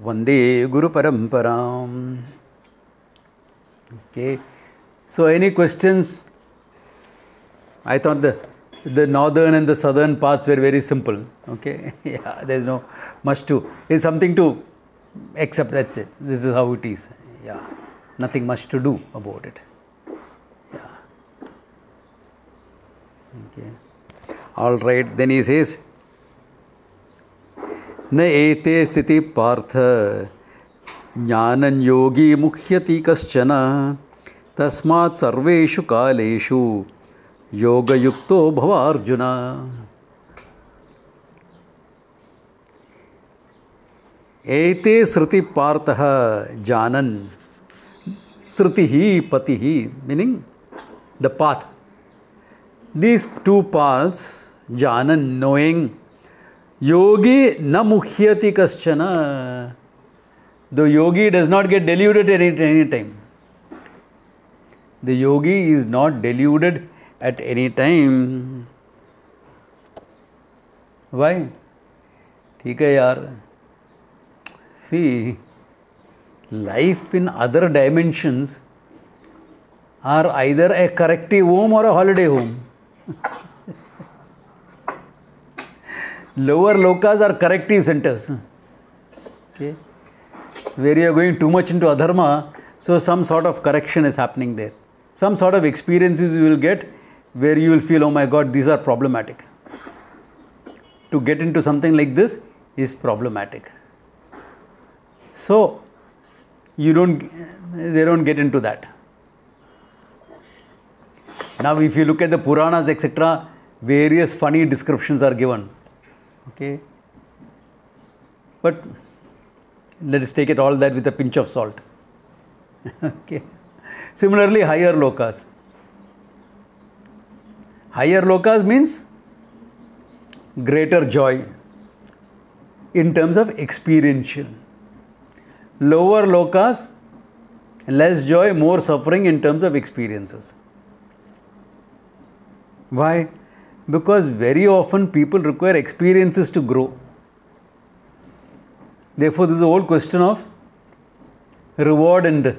Vande Guru Paramparam. Okay. So any questions? I thought the northern and the southern parts were very simple. Okay. Yeah, there's no much to. It's something to accept. That's it. This is how it is. Yeah. Nothing much to do about it. Yeah. Okay. All right. Then he says, न एते स्थिति पार्थ ज्ञानं योगी मुह्यति कश्चन तस्मात् सर्वेषु कालेषु योगयुक्तो भव अर्जुन. एते श्रुति पार्थः जानन्. श्रुतिः पतिः meaning the path. These two paths, जानन् knowing, yogi na mukhyati kaschana. The yogi does not get deluded at any time. The yogi is not deluded at any time. Why? ठीक है यार. See, life in other dimensions are either a corrective home or a holiday home. Lower lokas are corrective centers. Okay. Where you are going too much into adharma, so some sort of correction is happening there. Some sort of experiences you will get where you will feel, oh my God, these are problematic. To get into something like this is problematic. So they don't get into that. Now if you look at the Puranas, etc., various funny descriptions are given. Okay, but let us take it all that with a pinch of salt. Okay. Similarly, higher lokas. Higher lokas means greater joy in terms of experiential. Lower lokas, less joy, more suffering in terms of experiences. Why? Because very often people require experiences to grow. Therefore, this is the whole question of reward and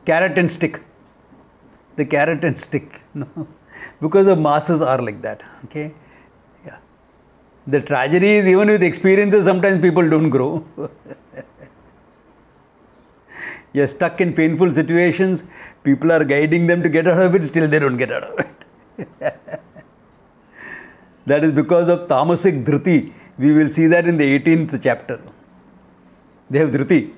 carrot and stick. The carrot and stick. No? Because the masses are like that. Okay? Yeah. The tragedy is even with experiences, sometimes people don't grow. You're stuck in painful situations. People are guiding them to get out of it, still they don't get out of it. That is because of tamasic dhriti. We will see that in the 18th chapter. They have dhriti,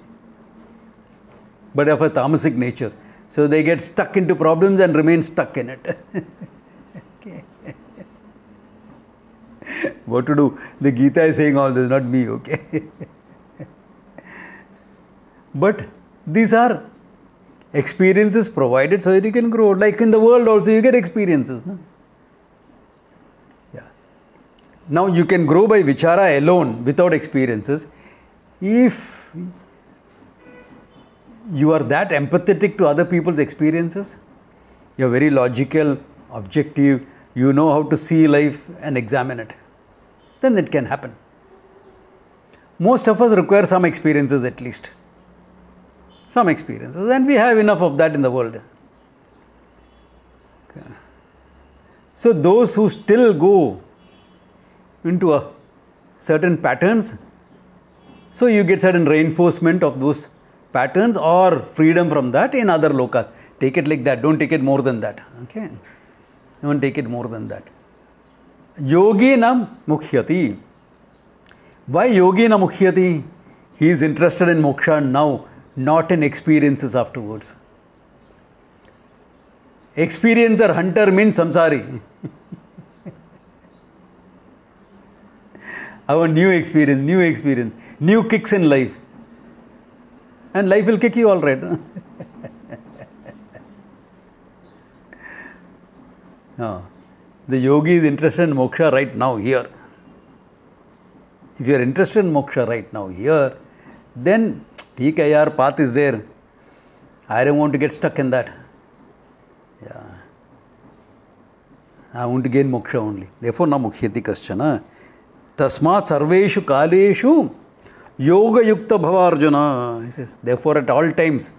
but of a tamasic nature. So they get stuck into problems and remain stuck in it. Okay. What to do? The Gita is saying all this, not me, okay? But these are experiences provided so that you can grow. Like in the world also, you get experiences. No? Now you can grow by vichara alone without experiences. If you are that empathetic to other people's experiences, you are very logical, objective, you know how to see life and examine it, then it can happen. Most of us require some experiences at least. Some experiences, and we have enough of that in the world. Okay. So those who still go into a certain patterns, so you get certain reinforcement of those patterns or freedom from that in other lokas. Take it like that, don't take it more than that. Okay, don't take it more than that. Yogi na mukhyati. Why yogi na mukhyati? He is interested in moksha now, not in experiences afterwards. Experiencer, hunter means samsari. I want new experience, new kicks in life. And life will kick you all right. No. The yogi is interested in moksha right now, here. If you are interested in moksha right now, here, then, theek hai yaar, path is there. I don't want to get stuck in that. Yeah. I want to gain moksha only. Therefore, na mukhyati kaschana. Tasmat sarveshu kaleshu Yoga Yukta Bhava Arjuna. He says, therefore at all times,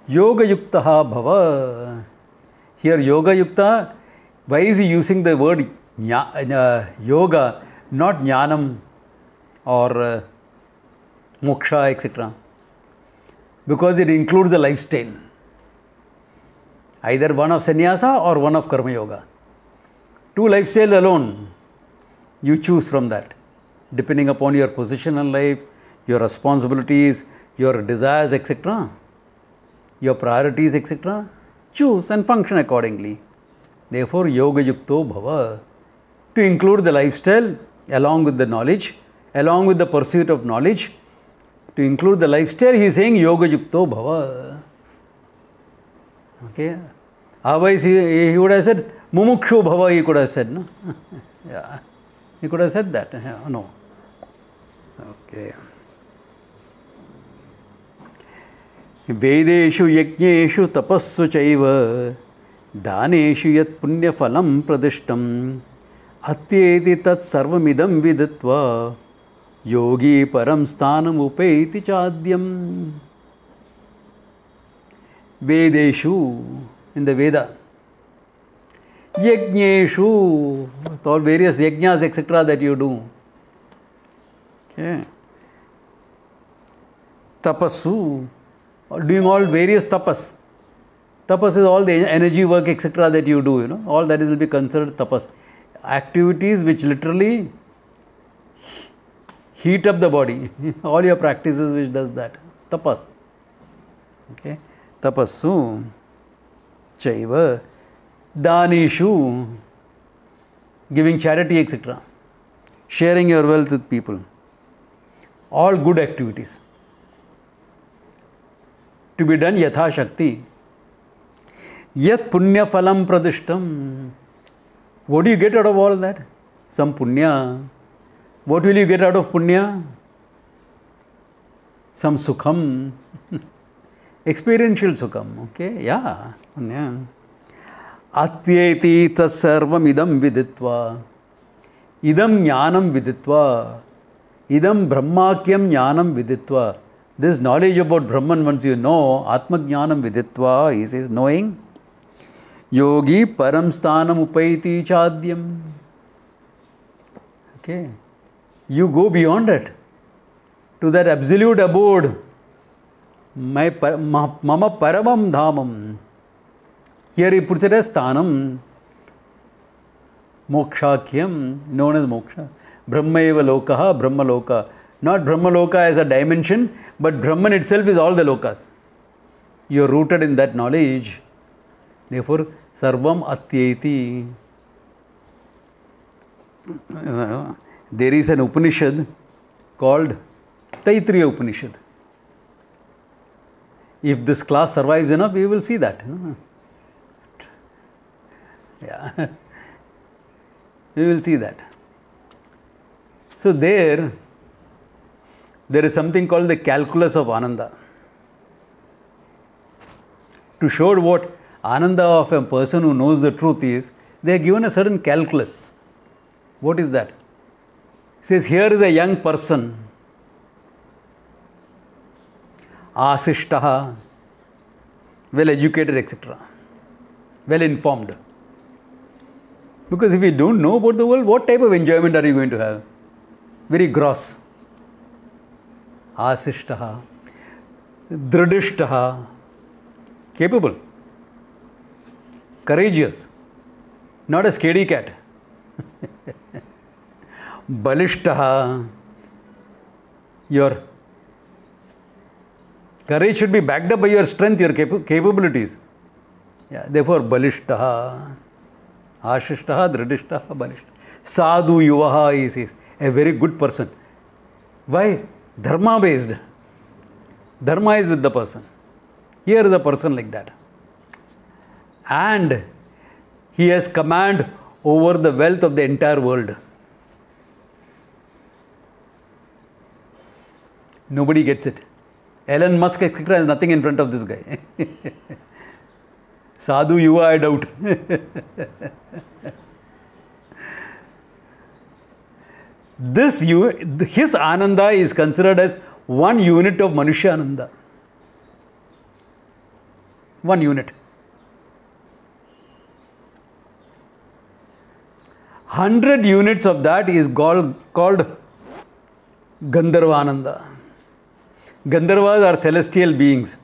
Yoga Yuktaha Bhava. Here Yoga Yukta, why is he using the word yoga, not jnanam or moksha, etc.? Because it includes the lifestyle. Either one of sannyasa or one of karma yoga. Two lifestyles alone, you choose from that, depending upon your position in life, your responsibilities, your desires, etc., your priorities, etc. Choose and function accordingly. Therefore, yoga yukto bhava, to include the lifestyle along with the knowledge, along with the pursuit of knowledge. To include the lifestyle, he is saying yoga yukto bhava. Okay. Otherwise, he would have said mumukshu bhava, he could have said, no? Yeah. He could have said that. No. Okay. Vedeshu yajneshu tapassu chaiva daneshu yat punya phalam pradishtam atyeti tat sarvamidam viditva yogi param sthanam upeti chadyam. Vedeshu, in the Veda, yajneshu, all various yajnas, etc. that you do. Okay. Tapassu, doing all various tapas. Tapas is all the energy work, etc. that you do, all that will be considered tapas. Activities which literally heat up the body. All your practices which does that. Tapas. Okay. Tapassu chaiva danishu, giving charity, etc. Sharing your wealth with people. All good activities. To be done yatha shakti. Yat punya phalam pradishtam. What do you get out of all that? Some punya. What will you get out of punya? Some sukham. Experiential sukham. Okay, yeah. Punya. Atyeti tasarvam idam viditva. Idam jnanam viditva. Idam brahmakyam jnanam viditva. This knowledge about Brahman, once you know, Atma Jnanam Viditva, he says, knowing, Yogi Param Sthanam Upaiti Chadyam. Okay. You go beyond it, to that absolute abode. Mama Paramam Dhamam. Here he puts it as Sthanam. Mokshakyam, known as Moksha. Brahmaeva Lokaha, Brahma Loka. Not Brahma Loka as a dimension, but Brahman itself is all the lokas. You are rooted in that knowledge. Therefore, Sarvam Atyeti. There is an Upanishad called Taittiriya Upanishad. If this class survives enough, we will see that. Yeah. We will see that. So there is something called the calculus of Ananda. To show what Ananda of a person who knows the truth is, they are given a certain calculus. What is that? It says, here is a young person, asishtaha, well educated, etc., well informed. Because if you don't know about the world, what type of enjoyment are you going to have? Very gross. Asishtaha, dridishtaha, capable, courageous, not a scaredy cat. Balishtaha, your courage should be backed up by your strength, your capabilities. Yeah, therefore, balishtaha, ashishtaha, dridishtaha, balishtaha. Sadhu yuvaha, he says, a very good person. Why? Dharma based. Dharma is with the person. Here is a person like that. And he has command over the wealth of the entire world. Nobody gets it. Elon Musk, etc. has nothing in front of this guy. Sadhu Yuva, I doubt. his Ananda is considered as one unit of Manushya Ananda. One unit. 100 units of that is called Gandharvananda. Gandharvas are celestial beings,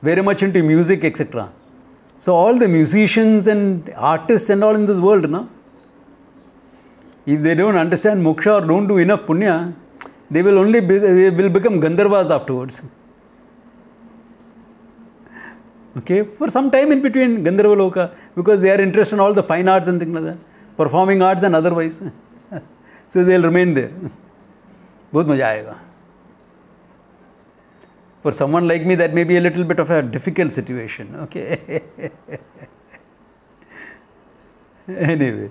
very much into music, etc. So all the musicians and artists and all in this world, no? If they don't understand moksha or don't do enough punya, they will only will become Gandharvas afterwards. Okay, for some time in between Gandharva Loka, because they are interested in all the fine arts and things like that, performing arts and otherwise. So they will remain there. Bahut maja aayega. For someone like me, that may be a little bit of a difficult situation. Okay. Anyway.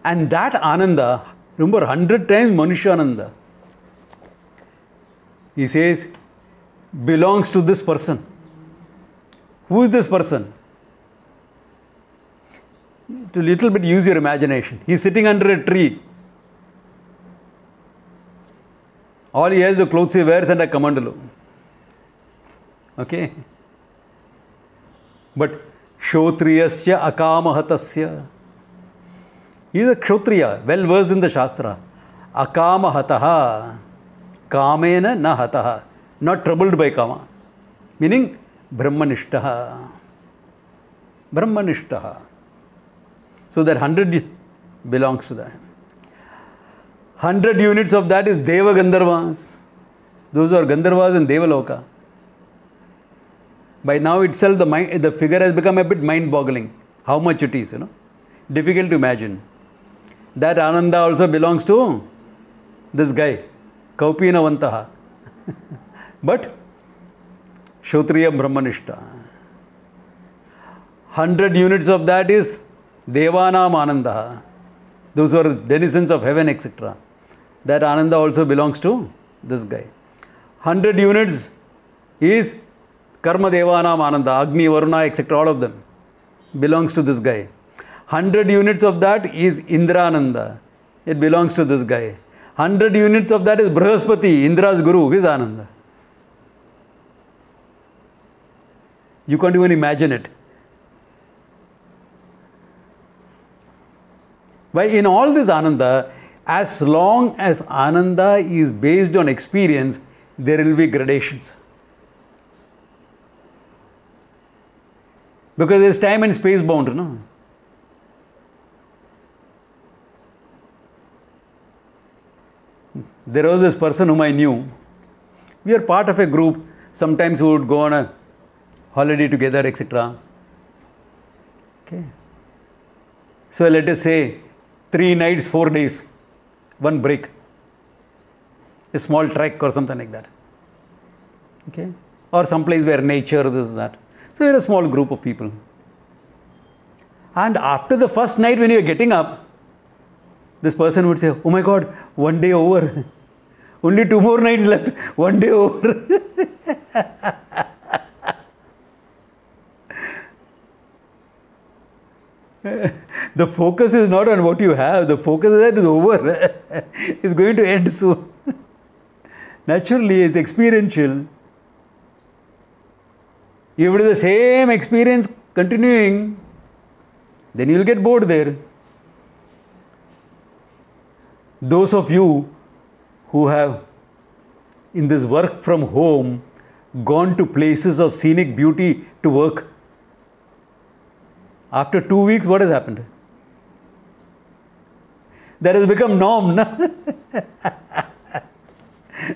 And that Ananda, remember 100 times Manushya Ananda, he says, belongs to this person. Who is this person? To little bit use your imagination. He is sitting under a tree. All he has is the clothes he wears and a kamandalu. Okay. But Kshotriyasya akamahatasya. He is a Kshotriya, well versed in the Shastra. Akamahataha. Kamena na hataha. Not troubled by kama. Meaning Brahmanishtaha. Brahmanishtaha. So that 100 belongs to that. 100 units of that is Deva Gandharvas. Those are Gandharvas and Devaloka. By now itself the figure has become a bit mind-boggling. How much it is, difficult to imagine. That Ananda also belongs to this guy, Kaupinavantaha. But Kshotriya Brahmanishta. 100 units of that is Devanam Ananda. Those are denizens of heaven, etc. That Ananda also belongs to this guy. 100 units is Karma Devanam Ananda, Agni, Varuna, etc. All of them belongs to this guy. 100 units of that is Indrananda. It belongs to this guy. 100 units of that is Brahaspati, Indra's Guru, his Ananda. You can't even imagine it. But in all this Ananda, as long as Ananda is based on experience, there will be gradations. Because there is time and space bound, no? There was this person whom I knew. We are part of a group. Sometimes we would go on a holiday together, etc. Okay. So let us say 3 nights, 4 days, 1 break, a small trek or something like that. Okay. Or some place where nature, this, that. So we are a small group of people. And after the first night when you are getting up, this person would say, oh my God, 1 day over. Only 2 more nights left, 1 day over. The focus is not on what you have. The focus is that it is over. It's going to end soon. Naturally, it's experiential. If it is the same experience continuing, then you will get bored there. Those of you who have, in this work from home, gone to places of scenic beauty to work, after 2 weeks, what has happened? That has become norm. No?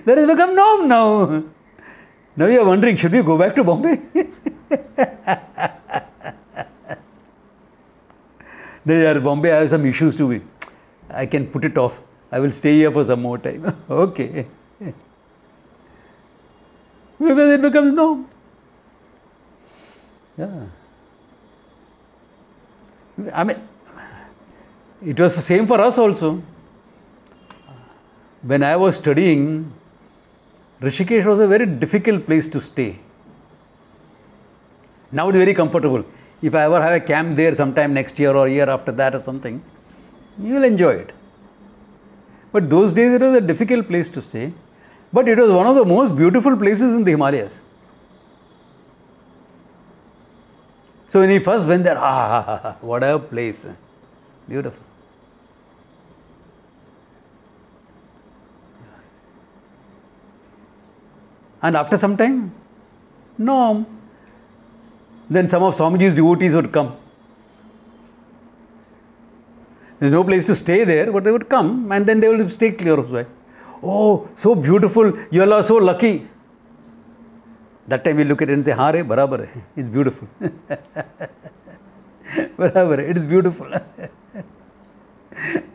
That has become norm now. Now you are wondering, should we go back to Bombay? Bombay, I have some issues to be. I can put it off. I will stay here for some more time. Okay. Because it becomes norm. Yeah. I mean, it was the same for us also. When I was studying, Rishikesh was a very difficult place to stay. Now it's very comfortable. If I ever have a camp there sometime next year or year after that or something, you will enjoy it. But those days it was a difficult place to stay. But it was one of the most beautiful places in the Himalayas. So when he first went there, what a place. Beautiful. And after some time, no. Then some of Swamiji's devotees would come. There's no place to stay there, but they would come and then they will stay clear of. Oh, so beautiful. You all are so lucky. That time we look at it and say, "Ha re, barabar hai. It's beautiful." Barabar, it is beautiful.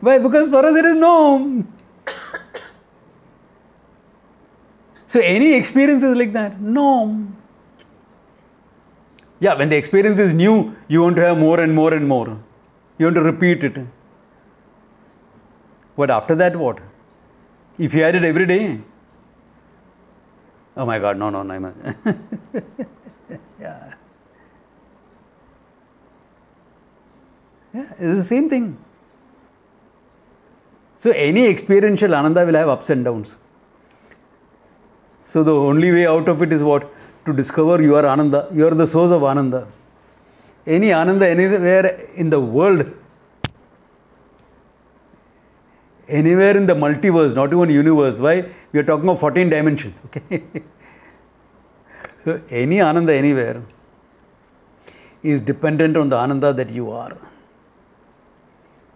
Why? Because for us there is no. So any experience is like that? No. Yeah, when the experience is new, you want to have more and more and more. You want to repeat it. But after that, what? If you had it every day, oh my God, no. Yeah. Yeah, it's the same thing. So any experiential Ananda will have ups and downs. So the only way out of it is what? To discover you are Ananda. You are the source of Ananda. Any Ananda anywhere in the world, anywhere in the multiverse, not even universe. Why? We are talking of 14 dimensions. Okay. So any Ananda anywhere is dependent on the Ananda that you are.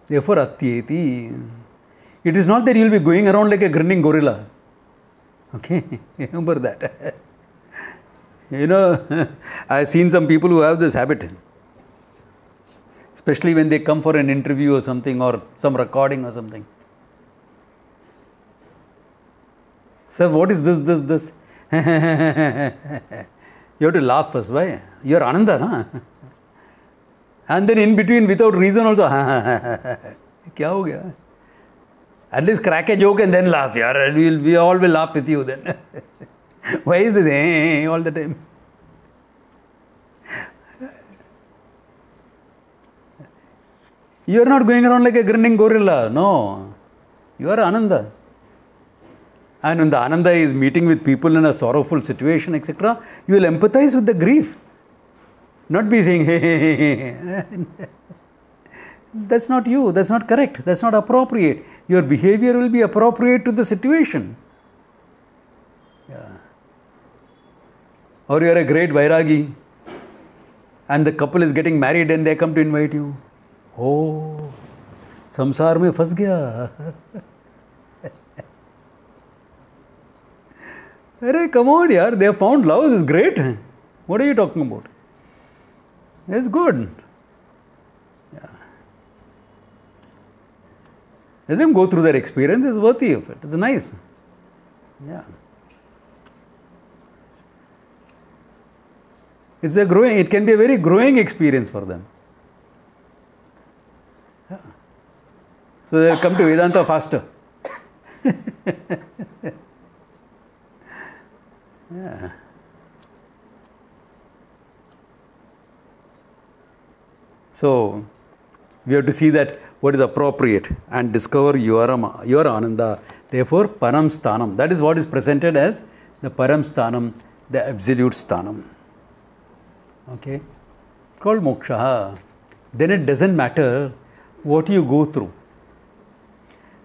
Therefore, Atyeti. It is not that you will be going around like a grinning gorilla. Okay. Remember that. You know, I have seen some people who have this habit. Especially when they come for an interview or something, or some recording or something. Sir, what is this? You have to laugh first. Why? You are Ananda, na? And then in between, without reason also, kya ho gaya? At least crack a joke and then laugh. Yaar. We all will laugh with you then. Why is this all the time? You are not going around like a grinning gorilla. No. You are Ananda. And when the Ananda is meeting with people in a sorrowful situation, etc., you will empathize with the grief. Not be saying, hey. That's not you. That's not correct. That's not appropriate. Your behavior will be appropriate to the situation. Yeah. Or you are a great Vairagi and the couple is getting married and they come to invite you. Oh, samsar mein phas gaya. Arey, come on, yaar. They have found love. This is great. What are you talking about? It's good. Yeah. Let them go through their experience. It's worthy of it. It's nice. Yeah. It can be a very growing experience for them. Yeah. So they'll come to Vedanta faster. Yeah. So we have to see that what is appropriate and discover your Ananda. Therefore, Param Sthanam. That is what is presented as the Param Sthanam, the absolute Sthanam. Okay, called moksha. Then it doesn't matter what you go through.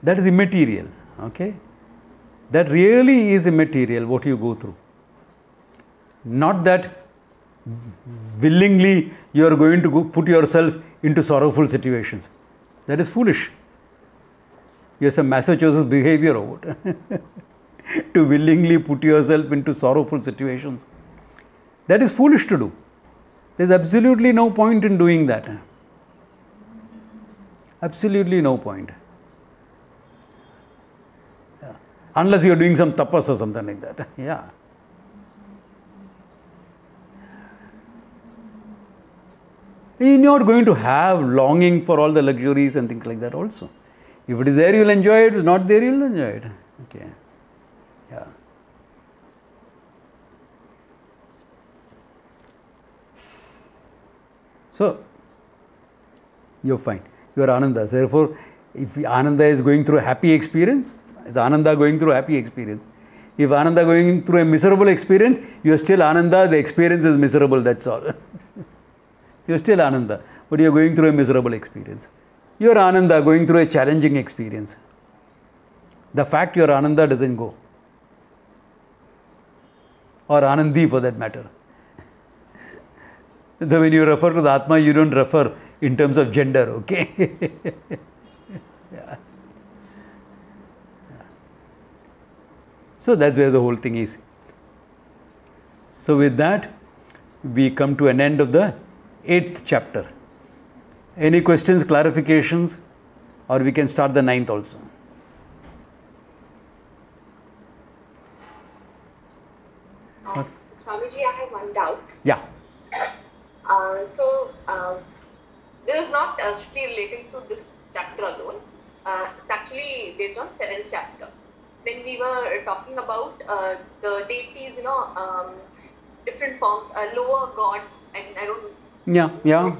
That is immaterial. Okay, that really is immaterial what you go through. Not that willingly you are going to go put yourself into sorrowful situations. That is foolish. You have some Massachusetts behavior over it. To willingly put yourself into sorrowful situations. That is foolish to do. There is absolutely no point in doing that. Absolutely no point. Yeah. Unless you are doing some tapas or something like that. Yeah. You are not going to have longing for all the luxuries and things like that also. If it is there, you will enjoy it. If it is not there, you will enjoy it. Okay. Yeah. So, you are fine. You are Ananda. Therefore, If Ananda is going through a happy experience, is Ananda going through a happy experience? If Ananda going through a miserable experience, you are still Ananda, the experience is miserable, that's all. You are still Ananda, but you are going through a miserable experience. You are Ananda going through a challenging experience. The fact you are Ananda doesn't go. Or Anandi for that matter. So when you refer to the Atma, you don't refer in terms of gender, okay? Yeah. So that's where the whole thing is. So with that, we come to an end of the 8th chapter. Any questions, clarifications, or we can start the 9th also. Swamiji, I have one doubt. Yeah. This is not strictly relating to this chapter alone. It's actually based on 7th chapter. When we were talking about the deities, different forms, lower god, and I don't. Yeah. Yeah.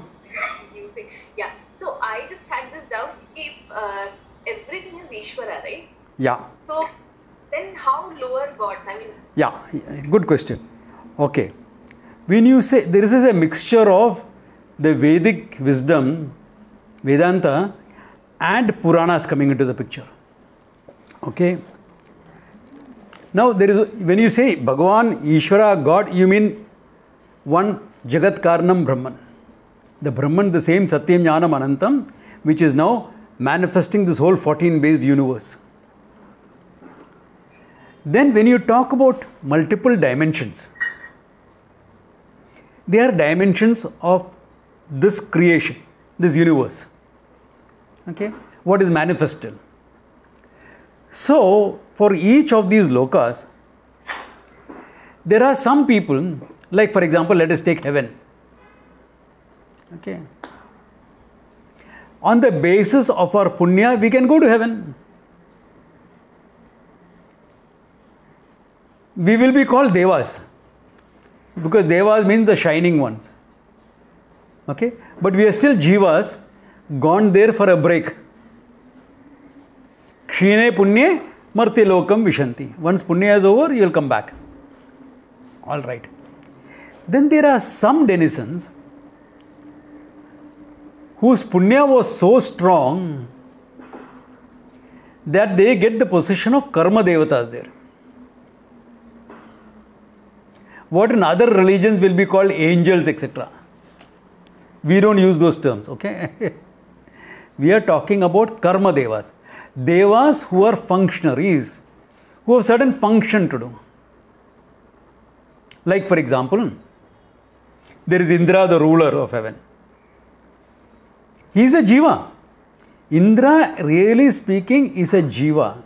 So I just had this doubt: if everything is Ishvara, right? Yeah. So then, how lower gods? I mean. Yeah. Good question. Okay. When you say there is a mixture of the Vedic wisdom, Vedanta, and Puranas coming into the picture. Okay. Now there is, when you say Bhagavan, Ishvara, God, you mean one Jagat Karanam Brahman. The Brahman, the same Satyam Jnanam Anantam, which is now manifesting this whole 14-based universe. Then when you talk about multiple dimensions, they are dimensions of this creation, this universe. Okay, what is manifested. So, for each of these lokas, there are some people, like for example, let us take heaven. Okay. On the basis of our punya, we can go to heaven. We will be called devas, because devas means the shining ones. Okay, but we are still jivas, gone there for a break. Kshine punye martya lokam vishanti. Once punya is over, you will come back. All right. Then there are some denizens whose punya was so strong that they get the position of karma devatas there. What in other religions will be called angels, etc. We don't use those terms, okay? We are talking about karma devas. Devas who are functionaries, who have certain function to do. Like for example, there is Indra, the ruler of heaven. He is a jiva. Indra, really speaking, is a jiva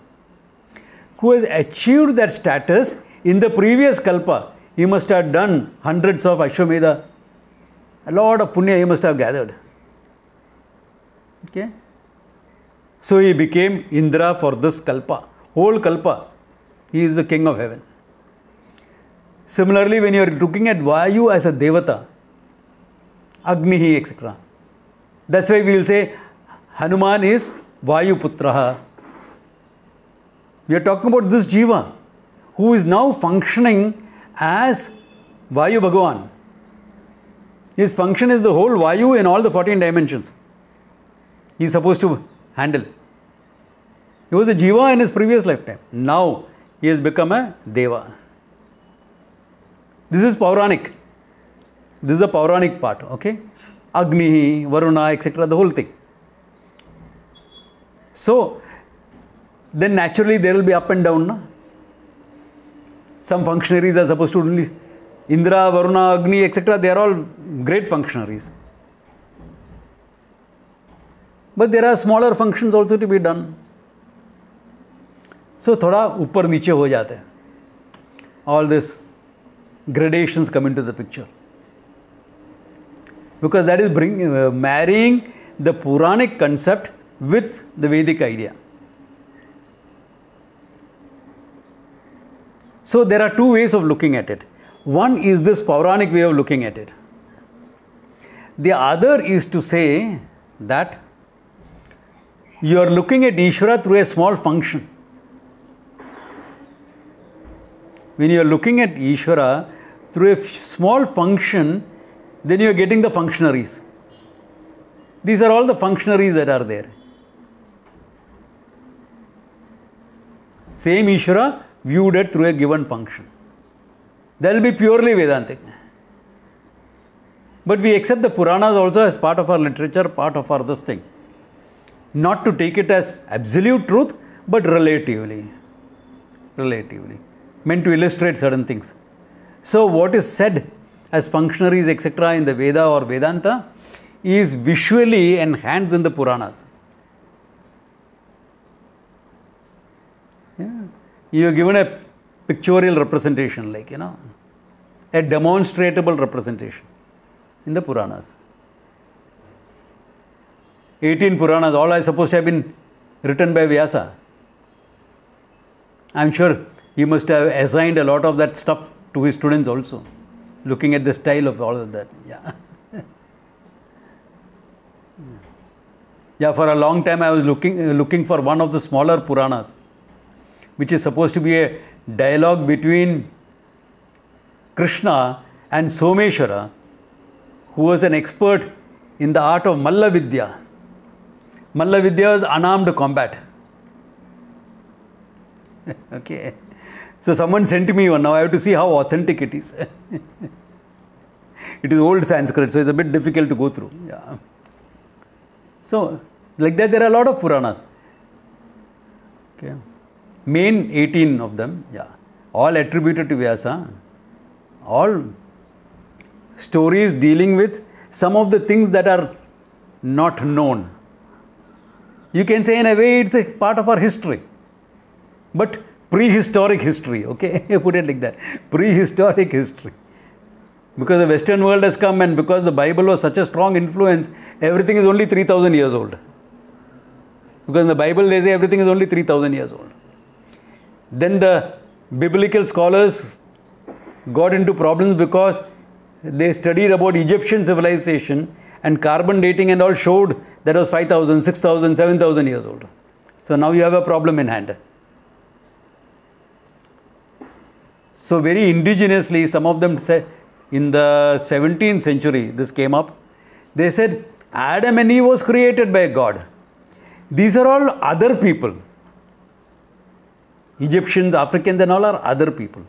who has achieved that status in the previous kalpa. He must have done hundreds of Ashwamedha. A lot of punya he must have gathered. Okay. So he became Indra for this kalpa. Whole kalpa. He is the king of heaven. Similarly, when you are looking at Vayu as a devata, Agnihi, etc. That's why we will say Hanuman is Vayu Putraha. We are talking about this jiva who is now functioning as Vayu Bhagavan. His function is the whole Vayu in all the 14 dimensions. He is supposed to handle. He was a jiva in his previous lifetime. Now he has become a deva. This is Pauranic. This is the Pauranic part, okay? Agni, Varuna, etc., the whole thing. So, then naturally there will be up and down. No? Some functionaries are supposed to only Indra, Varuna, Agni, etc. They are all great functionaries. But there are smaller functions also to be done. So, thoda upar niche ho jata hai. All this gradations come into the picture. Because that is marrying the Puranic concept with the Vedic idea. So there are two ways of looking at it. One is this Puranic way of looking at it. The other is to say that You are looking at Ishvara through a small function. When you are looking at Ishvara through a small function, then you are getting the functionaries. These are all the functionaries that are there. Same Ishvara viewed it through a given function. That will be purely Vedantic. But we accept the Puranas also as part of our literature, part of our this thing. Not to take it as absolute truth, but relatively. Relatively. Meant to illustrate certain things. So what is said as functionaries, etc. in the Veda or Vedanta is visually enhanced in the Puranas. Yeah. You are given a pictorial representation, like, a demonstrable representation in the Puranas. 18 Puranas, all are supposed to have been written by Vyasa. I am sure he must have assigned a lot of that stuff to his students also, looking at the style of all of that. Yeah. Yeah, for a long time I was looking for one of the smaller Puranas, which is supposed to be a dialogue between Krishna and Someshwara, who was an expert in the art of Malla Vidya. Malla Vidya is unarmed combat. Okay. So someone sent me one. Now I have to see how authentic it is. It is old Sanskrit, so it's a bit difficult to go through. Yeah. So, like that, there are a lot of Puranas. Okay. Main 18 of them, yeah, all attributed to Vyasa. All stories dealing with some of the things that are not known. You can say in a way it's a part of our history. But prehistoric history, okay? Put it like that. Prehistoric history. Because the Western world has come and because the Bible was such a strong influence, everything is only 3,000 years old. Because in the Bible they say everything is only 3,000 years old. Then the biblical scholars got into problems because they studied about Egyptian civilization and carbon dating and all showed that was 5,000, 6,000, 7,000 years old. So now you have a problem in hand. So very indigenously, some of them said, in the 17th century, this came up. They said, Adam and Eve was created by God. These are all other people. Egyptians, Africans and all are other people.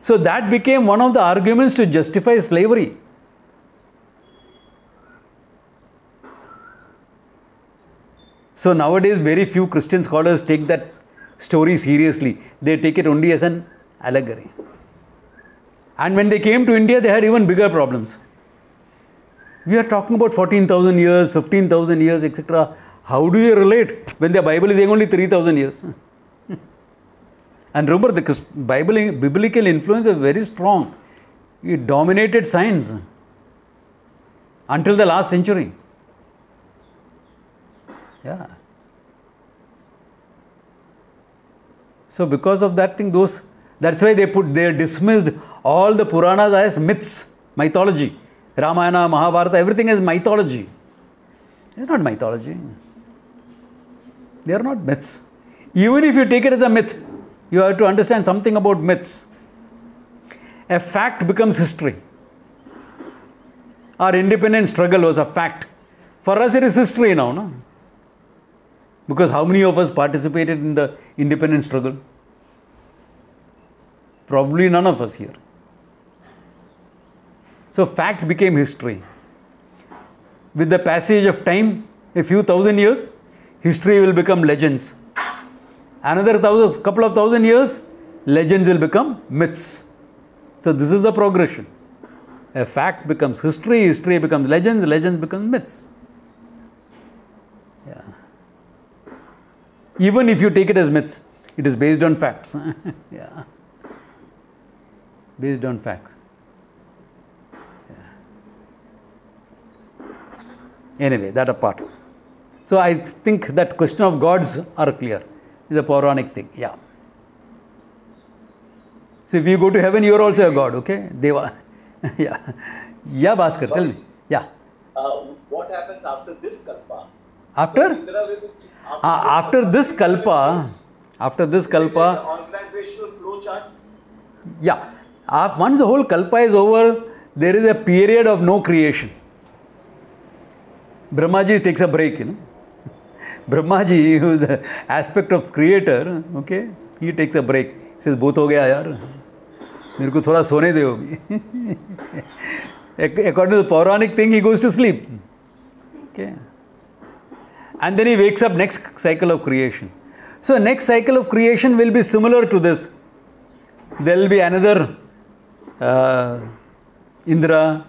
So that became one of the arguments to justify slavery. So nowadays, very few Christian scholars take that story seriously. They take it only as an allegory. And when they came to India, they had even bigger problems. We are talking about 14,000 years, 15,000 years, etc. How do you relate when the Bible is saying only 3,000 years? And remember, the biblical influence is very strong. It dominated science until the last century. Yeah. So because of that thing, that's why they dismissed all the Puranas as myths, mythology. Ramayana, Mahabharata, everything is mythology. It's not mythology. They are not myths. Even if you take it as a myth, you have to understand something about myths. A fact becomes history. Our independence struggle was a fact. For us, it is history now, no? Because how many of us participated in the independence struggle? Probably none of us here. So fact became history. With the passage of time, a few thousand years, history will become legends. Another couple of thousand years, legends will become myths. So this is the progression. A fact becomes history, history becomes legends, legends become myths. Yeah. Even if you take it as myths, it is based on facts. Yeah. Based on facts. Yeah. Anyway, that apart. So I think that question of gods are clear. It's a Puranic thing. Yeah. So if you go to heaven, you are also a god, okay? Deva. Yeah. Yeah, Bhaskar, tell me. Yeah. What happens after this kalpa? After? After this kalpa, organizational flow chart. Yeah. Once the whole kalpa is over, there is a period of no creation. Brahmaji takes a break, you know. Brahmaji, who is the aspect of creator, okay, he takes a break. He says, "Both ho gaya yaar. मेरे को थोड़ा सोने दे अभी." According to the Puranic thing, he goes to sleep. Okay. And then he wakes up next cycle of creation. So next cycle of creation will be similar to this. There will be another Indra,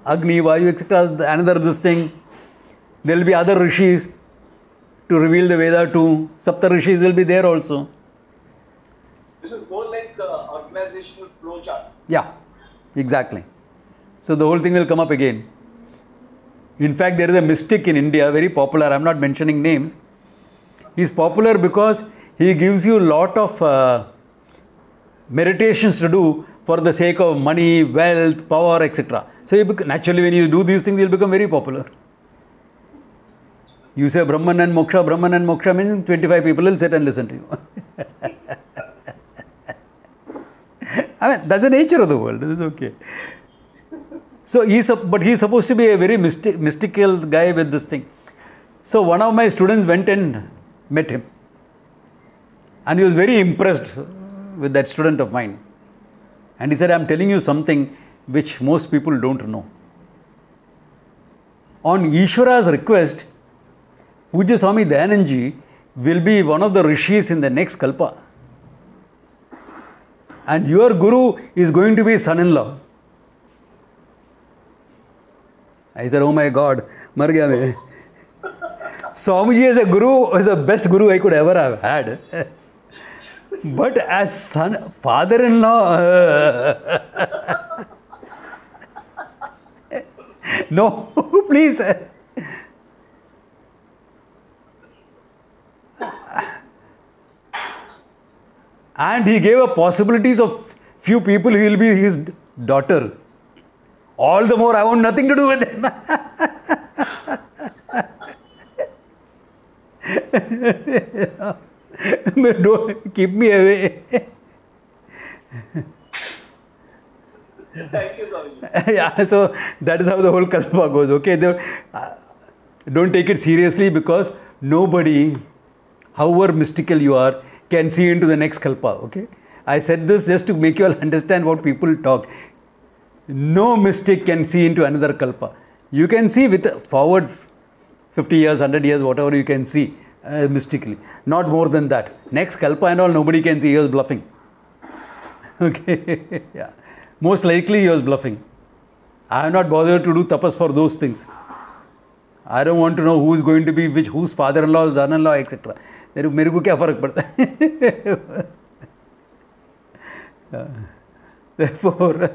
Agni, Vayu, etc. Another this thing. There will be other rishis to reveal the Veda to. Sapta rishis will be there also. This is more like the organizational flow chart. Yeah, exactly. So the whole thing will come up again. In fact, there is a mystic in India, very popular. I am not mentioning names. He is popular because he gives you a lot of meditations to do for the sake of money, wealth, power, etc. So naturally, when you do these things, you will become very popular. You say Brahman and Moksha means 25 people will sit and listen to you. I mean, that's the nature of the world. This is okay. So he's supposed to be a very mystical guy with this thing. So one of my students went and met him. And he was very impressed with that student of mine. And he said, "I'm telling you something which most people don't know. On Ishvara's request, Pujya Swami Dayananji will be one of the rishis in the next kalpa. And your guru is going to be son-in-law." I said, "Oh my God, mar gaya main." Swamiji as a guru is the best guru I could ever have had. But as father-in-law, no, please. And he gave a possibilities of few people who will be his daughter. All the more I want nothing to do with them. Don't keep me away. Thank you, Swamiji. Yeah, so that is how the whole kalpa goes. Okay, don't take it seriously, because nobody, however mystical you are, can see into the next kalpa. Okay, I said this just to make you all understand what people talk. No mystic can see into another kalpa. You can see with forward 50 years, 100 years, whatever you can see mystically. Not more than that. Next kalpa and all, nobody can see. He was bluffing. Okay, yeah. Most likely he was bluffing. I am not bothered to do tapas for those things. I don't want to know who is going to be which, whose father-in-law, son-in-law, etc. मेरे को क्या फर्क पड़ता है? Therefore,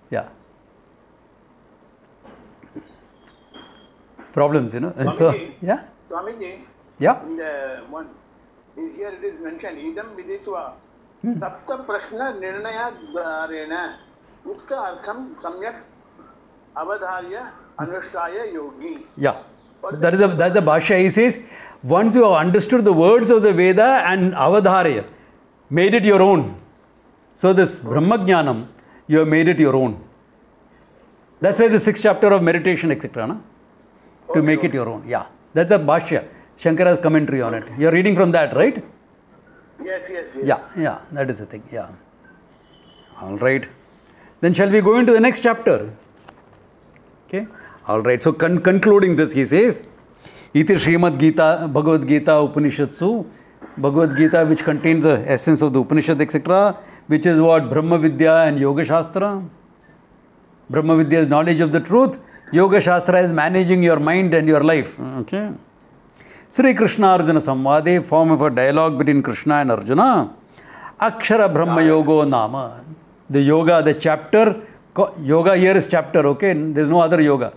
yeah. Problems, you know. Swamiji, so, yeah. Swamiji, Yeah. in the one, here it is mentioned, idam viditva, sapta prashna nirnaya dharena, ukta artham samyak avadharya anushtaya yogi. Yeah. That's the Bhashya. He says, once you have understood the words of the Veda and avadharya, made it your own. So this Brahmajnanam, you have made it your own. That's why the 6th chapter of meditation, etc. No? To make it your own. Yeah. That's a Bhashya. Shankara's commentary on it. You're reading from that, right? Yes. Yeah. That is the thing. Yeah. All right. Then shall we go into the next chapter? Okay. All right. So concluding this, he says, Iti Srimad Gita, Bhagavad Gita, Upanishadsu, Bhagavad Gita, which contains the essence of the Upanishad, etc., which is what? Brahma Vidya and Yoga Shastra. Brahma Vidya is knowledge of the truth. Yoga Shastra is managing your mind and your life. Okay. Sri Krishna Arjuna Samvade, form of a dialogue between Krishna and Arjuna. Akshara Brahma Yogo Nama. The yoga, the chapter, yoga here is chapter, okay? There is no other yoga.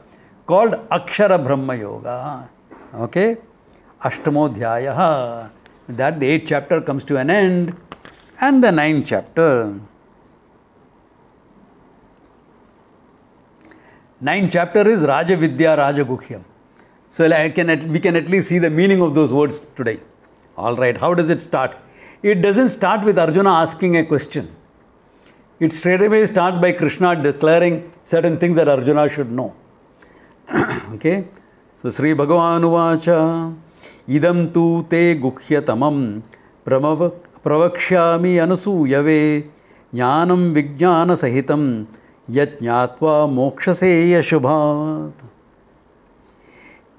Called Akshara Brahma Yoga. Okay? Ashtamodhyayaha. That the 8th chapter comes to an end. And the 9th chapter. 9th chapter is Raja Vidya Raja Gukhyam. So we can at least see the meaning of those words today. All right, how does it start? It doesn't start with Arjuna asking a question. It straight away starts by Krishna declaring certain things that Arjuna should know. Okay, so Sri Bhagavan Uvacha idam tu te gukhyatamam pravakshyami anusuyave jnanam vijnana sahitam yat jnatva mokshase yashubhat.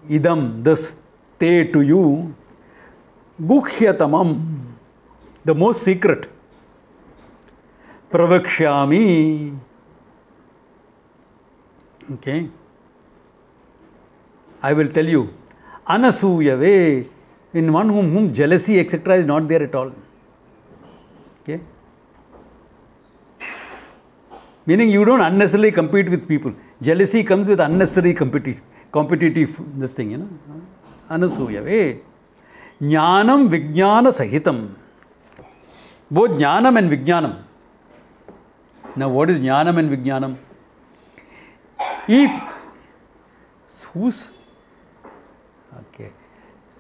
Idam, this, te, to you, gukhyatamam, the most secret, pravakshyami, okay, I will tell you, anasuyave, in one whom jealousy etc. is not there at all. Okay, meaning you don't unnecessarily compete with people. Jealousy comes with unnecessary competitive this thing, you know. Anasuyave. Jnanam vijnana sahitam. Both jnanam and vijnanam. Now what is jnanam and vijnanam?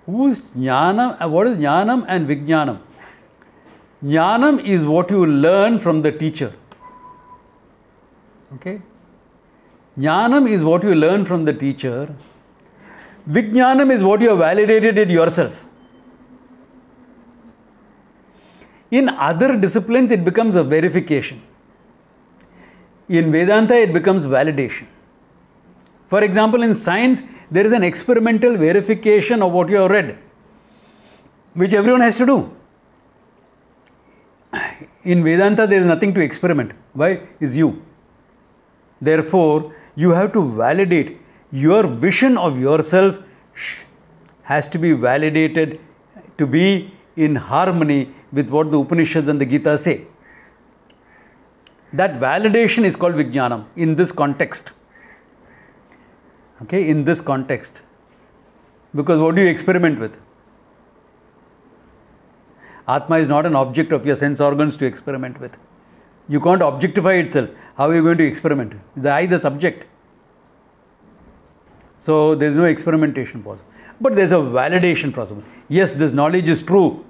Whose jnanam, what is jnanam and vijnanam? Jnanam is what you learn from the teacher. Okay? Jnanam is what you learn from the teacher. Vijnanam is what you have validated it yourself. In other disciplines, it becomes a verification. In Vedanta, it becomes validation. For example, in science, there is an experimental verification of what you have read, which everyone has to do. In Vedanta, there is nothing to experiment. Why? It's you. Therefore, you have to validate. Your vision of yourself has to be validated to be in harmony with what the Upanishads and the Gita say. That validation is called Vijnanam in this context. Okay, in this context. Because what do you experiment with? Atma is not an object of your sense organs to experiment with. You can't objectify itself. How are you going to experiment? Is I the subject? So there is no experimentation possible. But there is a validation possible. Yes, this knowledge is true.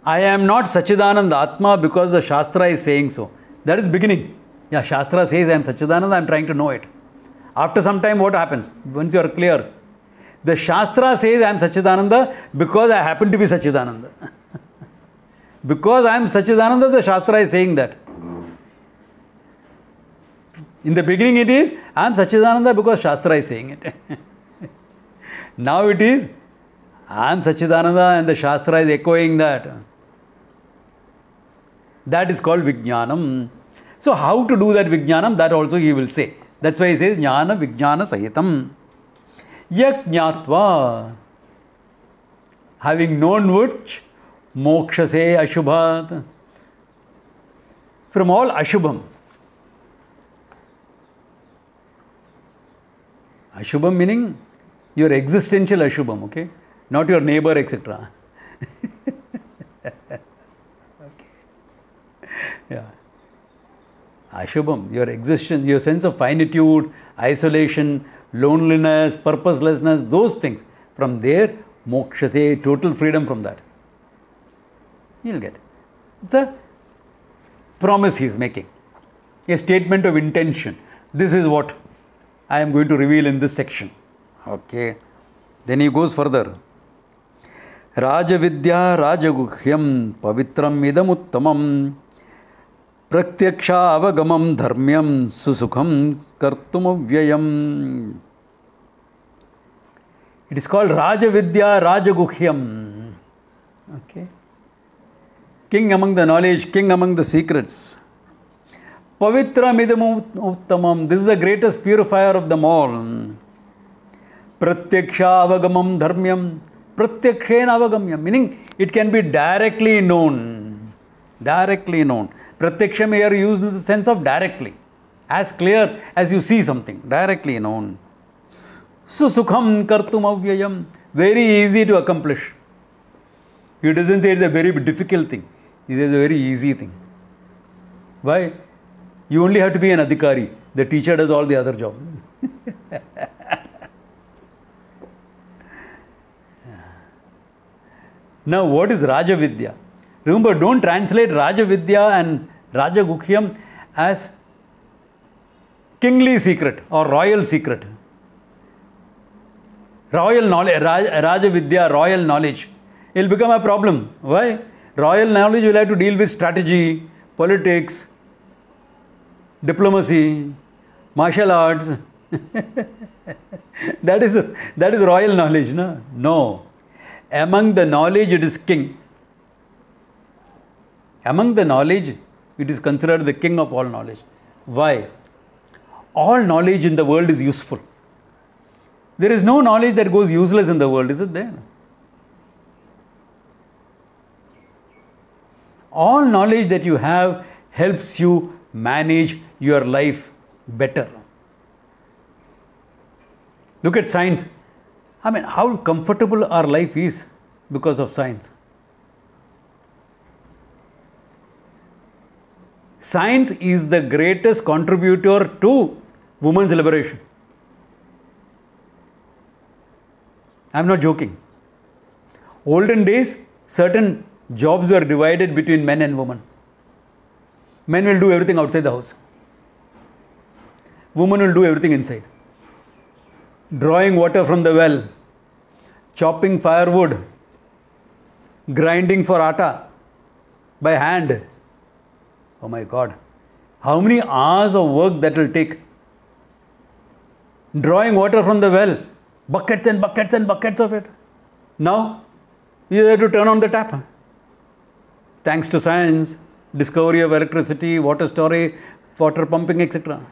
I am not Sachidananda Atma because the Shastra is saying so. That is beginning. Yeah, Shastra says I am Sachidananda, I am trying to know it. After some time, what happens? Once you are clear, the Shastra says I am Sachidananda because I happen to be Sachidananda. Because I am Sachidananda, the Shastra is saying that. In the beginning it is, I am Sachidananda because Shastra is saying it. Now it is, I am Sachidananda and the Shastra is echoing that. That is called Vijnanam. So how to do that Vijnanam, that also he will say. That's why he says, Jnana Vijnana Sahitam. Yak Jnatva. Having known which, Mokshase Ashubhat. From all Ashubham. Ashubham meaning your existential Ashubham, okay? Not your neighbor, etc. Okay. Yeah. Ashubham, your existence, your sense of finitude, isolation, loneliness, purposelessness, those things. From there, Mokshase, total freedom from that. You'll get. It's a promise he is making. A statement of intention. This is what I am going to reveal in this section. Okay. Then he goes further. Rajavidya Rajaguhyam Pavitram Idamuttamam Pratyaksha Avagamam Dharmyam Susukham Kartumavyayam. It is called Rajavidya Rajaguhyam. Okay. King among the knowledge, king among the secrets. Pavitram Idamuttamam. This is the greatest purifier of them all. Pratyaksha Avagamam Dharmyam. Pratyakshena Avagamyam. Meaning it can be directly known. Directly known. Pratyaksham here used in the sense of directly. As clear as you see something. Directly known. Susukham Kartum Avyayam. Very easy to accomplish. He doesn't say it's a very difficult thing. He says a very easy thing. Why? You only have to be an adhikari. The teacher does all the other job. Now, what is Rajavidya? Remember, don't translate Rajavidya and Rajaguhyam as kingly secret or royal secret. Royal knowledge, Rajavidya, royal knowledge. It will become a problem. Why? Royal knowledge will have to deal with strategy, politics, diplomacy, martial arts. that is royal knowledge, no? No. Among the knowledge, it is king. Among the knowledge, it is considered the king of all knowledge. Why? All knowledge in the world is useful. There is no knowledge that goes useless in the world, is it there? All knowledge that you have helps you manage your life better. Look at science. I mean, how comfortable our life is because of science. Science is the greatest contributor to women's liberation. I am not joking. Olden days, certain jobs were divided between men and women. Men will do everything outside the house. Women will do everything inside. Drawing water from the well, chopping firewood, grinding for atta by hand. Oh my God. How many hours of work that will take? Drawing water from the well, buckets and buckets and buckets of it. Now, you have to turn on the tap. Thanks to science, discovery of electricity, water storage, water pumping, etc.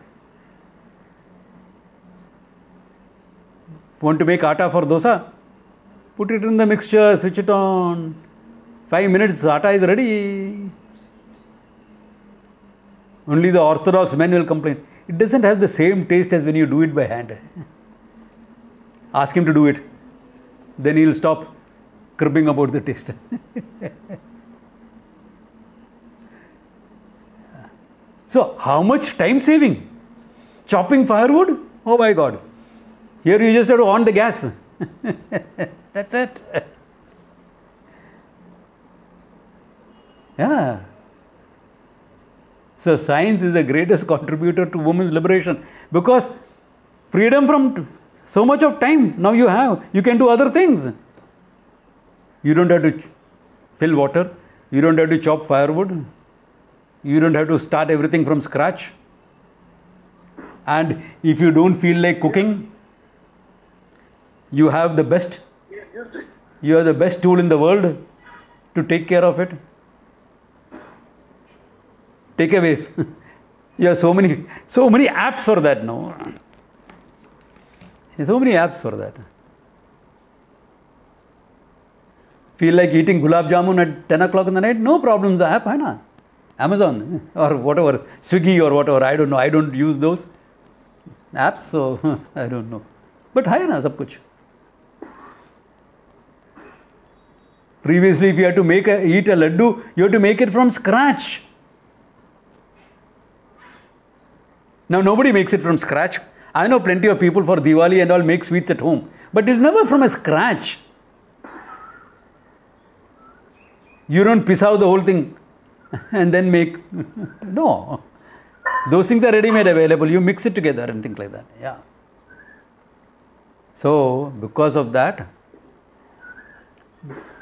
Want to make atta for dosa? Put it in the mixture, switch it on. 5 minutes, atta is ready. Only the orthodox men will complain. It doesn't have the same taste as when you do it by hand. Ask him to do it. Then he'll stop cribbing about the taste. So, how much time saving? Chopping firewood? Oh my God. Here you just have to on the gas. That's it. Yeah. So, science is the greatest contributor to women's liberation because freedom from so much of time now you have. You can do other things. You don't have to fill water. You don't have to chop firewood. You don't have to start everything from scratch. And if you don't feel like cooking, you have the best. You have the best tool in the world to take care of it. Takeaways. You have so many apps for that now. So many apps for that. Feel like eating gulab jamun at 10 o'clock in the night? No problems. The app, hai na? Amazon or whatever, Swiggy or whatever. I don't know. I don't use those apps, so I don't know. But hai na sab kuch. Previously, if you had to eat a laddu, you have to make it from scratch. Now, nobody makes it from scratch. I know plenty of people for Diwali and all make sweets at home. But it's never from a scratch. You don't piss out the whole thing and then make. No. Those things are ready-made available. You mix it together and things like that. Yeah. So, because of that,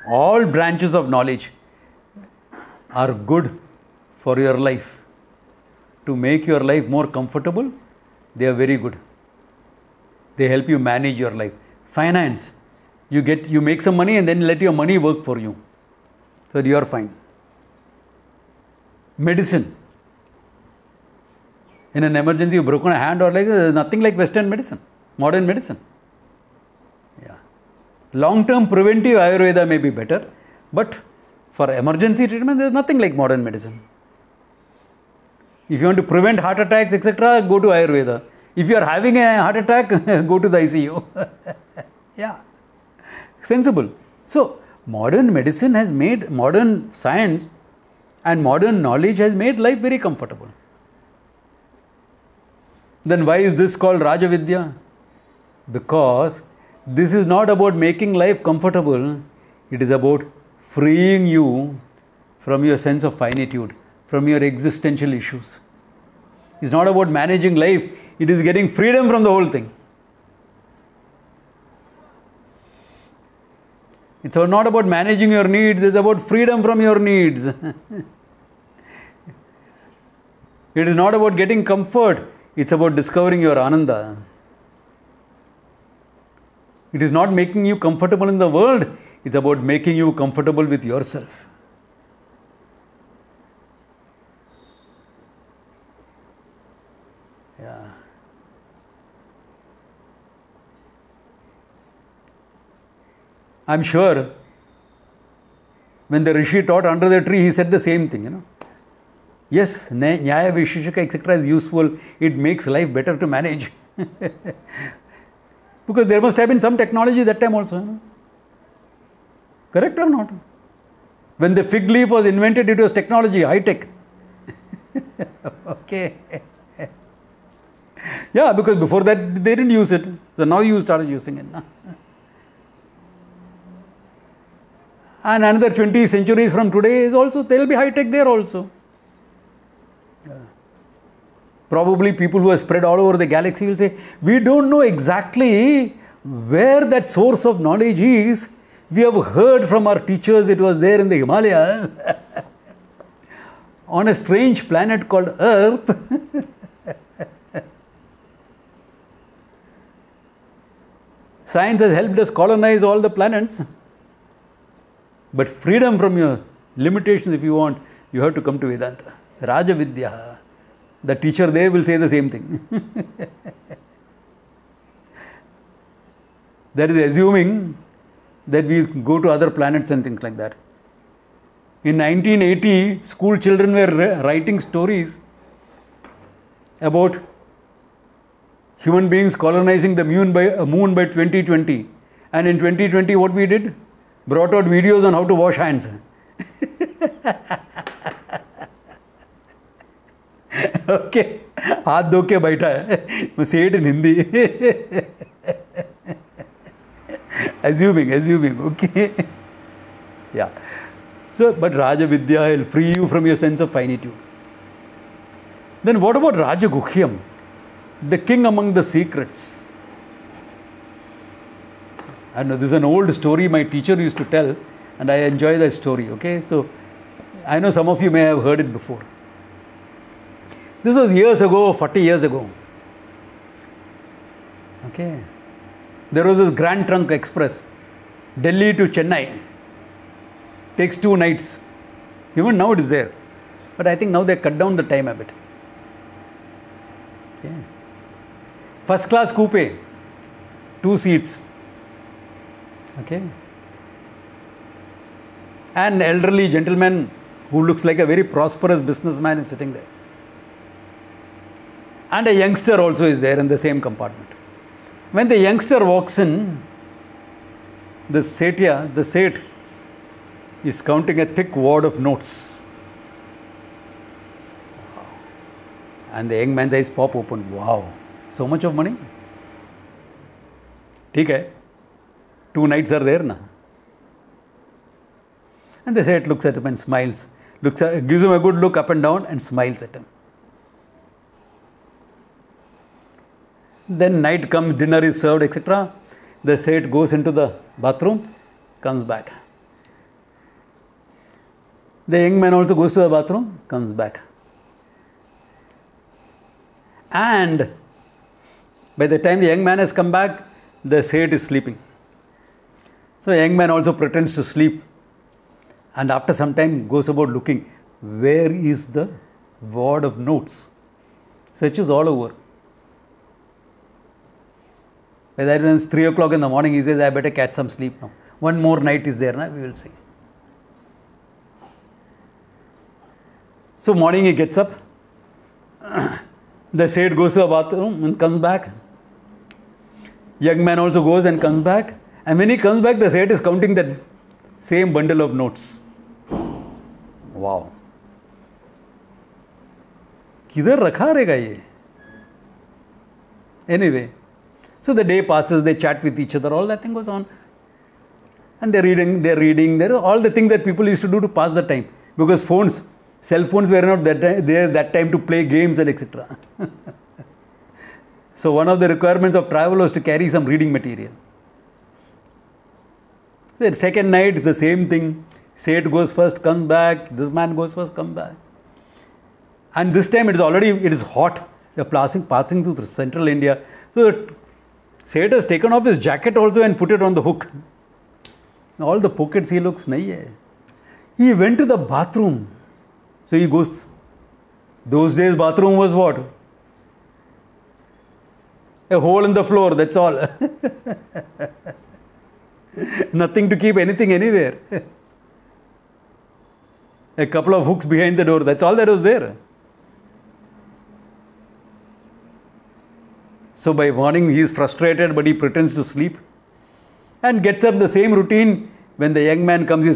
all branches of knowledge are good for your life. To make your life more comfortable, they are very good. They help you manage your life. Finance, you make some money and then let your money work for you. So you are fine. Medicine. In an emergency, you've broken a hand or like, there's nothing like Western medicine, modern medicine. Yeah. Long-term preventive Ayurveda may be better, but for emergency treatment, there's nothing like modern medicine. If you want to prevent heart attacks, etc., go to Ayurveda. If you are having a heart attack, go to the ICU. Yeah. Sensible. So, modern medicine has made, modern science and modern knowledge has made life very comfortable. Then why is this called Rajavidya? Because this is not about making life comfortable, it is about freeing you from your sense of finitude, from your existential issues. It's not about managing life, it is getting freedom from the whole thing. It's not about managing your needs, it's about freedom from your needs. It is not about getting comfort, it's about discovering your ananda. It is not making you comfortable in the world, it's about making you comfortable with yourself. Yeah. I'm sure when the Rishi taught under the tree, he said the same thing, you know. Yes, Nyaya, Visheshika, etc. is useful. It makes life better to manage. Because there must have been some technology that time also. You know? Correct or not? When the fig leaf was invented, it was technology, high tech. Okay. Yeah, because before that they didn't use it. So now you started using it. And another 20 centuries from today is also, there will be high tech there also. Yeah. Probably people who are spread all over the galaxy will say, we don't know exactly where that source of knowledge is. We have heard from our teachers it was there in the Himalayas on a strange planet called Earth. Science has helped us colonize all the planets. But freedom from your limitations, if you want, you have to come to Vedanta. Raja Vidya. The teacher there will say the same thing. That is assuming that we go to other planets and things like that. In 1980, school children were writing stories about human beings colonizing the moon by 2020. And in 2020, what we did? Brought out videos on how to wash hands. Okay. हाथ धो के बैठा है. Say it in Hindi. Assuming. Okay. Yeah. So, but Raja Vidya will free you from your sense of finitude. Then what about Raja Gukhyam? The king among the secrets. I know this is an old story my teacher used to tell, and I enjoy that story. Okay, so I know some of you may have heard it before. This was years ago, 40 years ago. Okay, there was this Grand Trunk Express, Delhi to Chennai. Takes 2 nights. Even now it is there, but I think now they cut down the time a bit. Okay. First class coupe, 2 seats. Okay. An elderly gentleman who looks like a very prosperous businessman is sitting there. And a youngster also is there in the same compartment. When the youngster walks in, the Seth is counting a thick wad of notes. Wow. And the young man's eyes pop open. Wow, so much of money? ठीक है. 2 nights are there, na? And the Seth looks at him and smiles. Gives him a good look up and down and smiles at him. Then night comes, dinner is served, etc. The Seth goes into the bathroom, comes back. The young man also goes to the bathroom, comes back. And by the time the young man has come back, the Seth is sleeping. So the young man also pretends to sleep. And after some time goes about looking, where is the wad of notes? Searches all over. By the time it's 3 o'clock in the morning, he says, I better catch some sleep now. One more night is there, we will see. So morning he gets up. The Seth goes to the bathroom and comes back. Young man also goes and comes back. And when he comes back, the Seth is counting that same bundle of notes. Wow. किधर रखा रहेगा ये? Anyway, so the day passes, they chat with each other, all that thing goes on. And they're reading, they're all the things that people used to do to pass the time. Because cell phones were not there that time to play games and etc. So one of the requirements of travel was to carry some reading material. The second night, the same thing. Seth goes first, comes back. This man goes first, comes back. And this time it is hot. They're passing through central India. So Seth has taken off his jacket also and put it on the hook. All the pockets he looks, nahi hai. He went to the bathroom. So he goes. Those days bathroom was what? A hole in the floor, that's all. Nothing to keep anything anywhere. A couple of hooks behind the door, that's all that was there. So by morning he is frustrated, but he pretends to sleep and gets up the same routine. When the young man comes,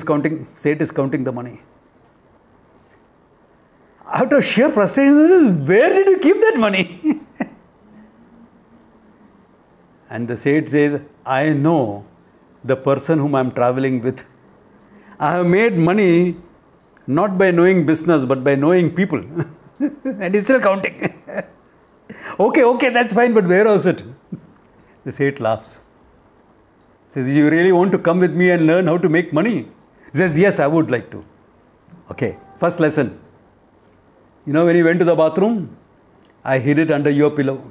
Seth is counting the money. Out of sheer frustration, where did you keep that money? And the Seth says, I know the person whom I am traveling with. I have made money not by knowing business, but by knowing people. And he's still counting. Okay, that's fine, but where was it? The Seth laughs. Says, you really want to come with me and learn how to make money? He says, yes, I would like to. Okay, first lesson. You know, when you went to the bathroom, I hid it under your pillow.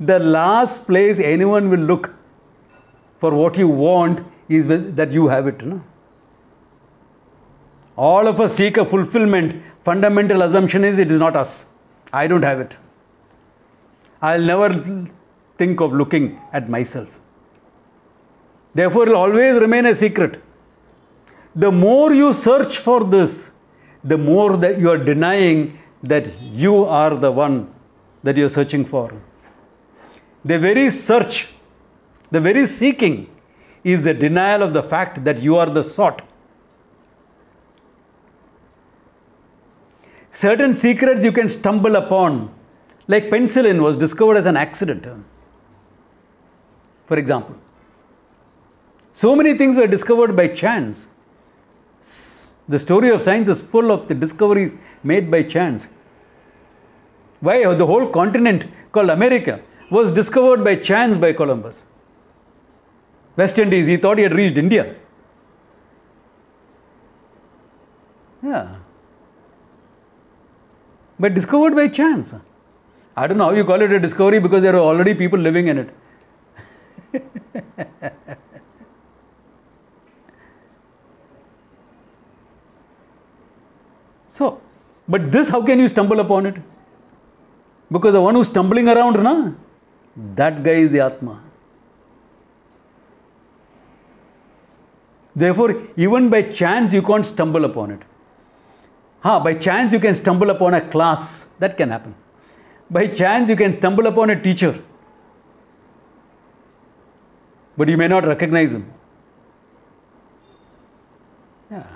The last place anyone will look for what you want is that you have it. No? All of us seek a fulfillment. Fundamental assumption is it is not us. I don't have it. I'll never think of looking at myself. Therefore, it will always remain a secret. The more you search for this, the more that you are denying that you are the one that you are searching for. The very search, the very seeking is the denial of the fact that you are the sought. Certain secrets you can stumble upon, like penicillin was discovered as an accident. For example, so many things were discovered by chance. The story of science is full of the discoveries made by chance. Why? The whole continent called America was discovered by chance by Columbus. West Indies, he thought he had reached India. Yeah. But discovered by chance. I don't know how you call it a discovery because there are already people living in it. So, but this, how can you stumble upon it? Because the one who's stumbling around, that guy is the Atma. Therefore, even by chance, you can't stumble upon it. By chance, you can stumble upon a class. That can happen. By chance, you can stumble upon a teacher. But you may not recognize him. Yeah.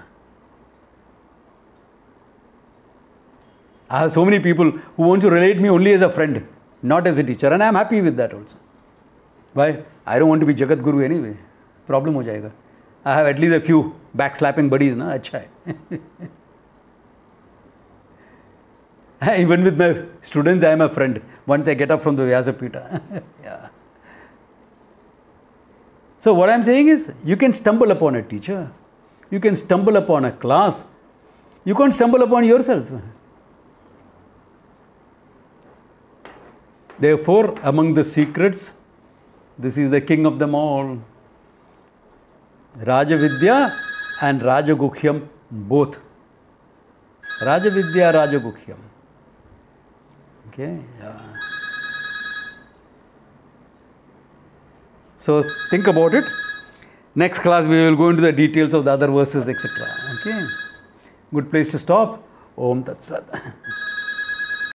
I have so many people who want to relate me only as a friend, not as a teacher. And I am happy with that also. Why? I don't want to be Jagat Guru anyway. Problem ho jayega. I have at least a few backslapping buddies. Achha hai. Even with my students, I am a friend. Once I get up from the Vyasapita. Yeah. So what I am saying is, you can stumble upon a teacher. You can stumble upon a class. You can't stumble upon yourself. Therefore, among the secrets, this is the king of them all. Rajavidya and Rajagukhyam both. Rajavidya, Rajagukhyam. Okay, yeah. So think about it. Next class we will go into the details of the other verses, etc. Okay. Good place to stop. Om Tat Sat.